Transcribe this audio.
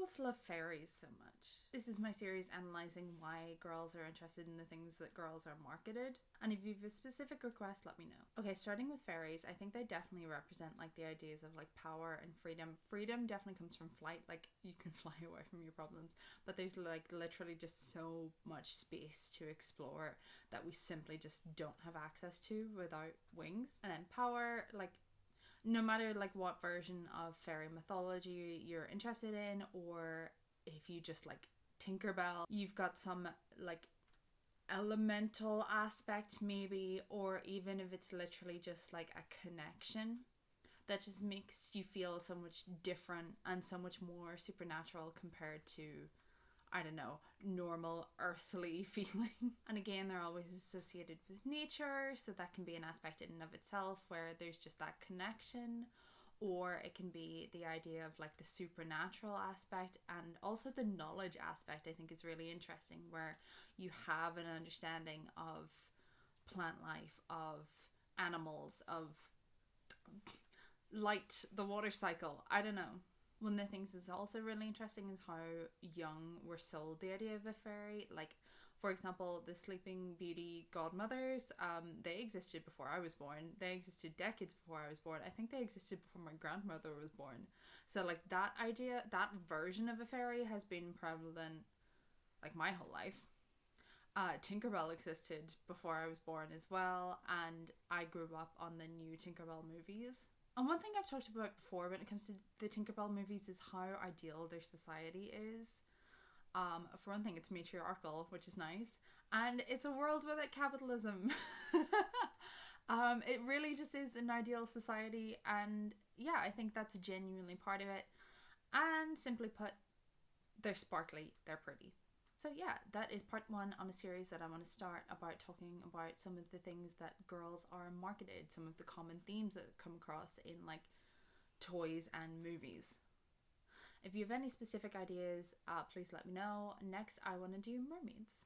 girls love fairies so much? This is my series analysing why girls are interested in the things that girls are marketed. And if you have a specific request, let me know. Okay, starting with fairies, I think they definitely represent like the ideas of like power and freedom. Freedom definitely comes from flight, like you can fly away from your problems. But there's like literally just so much space to explore that we simply just don't have access to without wings. And then power, like no matter like what version of fairy mythology you're interested in, or if you just like Tinkerbell, you've got some like elemental aspect maybe, or even if it's literally just like a connection that just makes you feel so much different and so much more supernatural compared to, I don't know, normal earthly feeling. And again, they're always associated with nature, so that can be an aspect in and of itself where there's just that connection, or it can be the idea of like the supernatural aspect, and also the knowledge aspect I think is really interesting, where you have an understanding of plant life, of animals, of light, the water cycle, I don't know. One of the things that's also really interesting is how young we're sold the idea of a fairy. Like, for example, the Sleeping Beauty godmothers, they existed before I was born. They existed decades before I was born. I think they existed before my grandmother was born. So, like, that idea, that version of a fairy has been prevalent, like, my whole life. Tinkerbell existed before I was born as well, and I grew up on the new Tinkerbell movies. And one thing I've talked about before when it comes to the Tinkerbell movies is how ideal their society is. For one thing, it's matriarchal, which is nice, and it's a world without capitalism. It really just is an ideal society, and yeah, I think that's genuinely part of it. And simply put, they're sparkly, they're pretty. So yeah, that is part one on a series that I want to start about talking about some of the things that girls are marketed, some of the common themes that come across in like toys and movies. If you have any specific ideas, please let me know. Next, I want to do mermaids.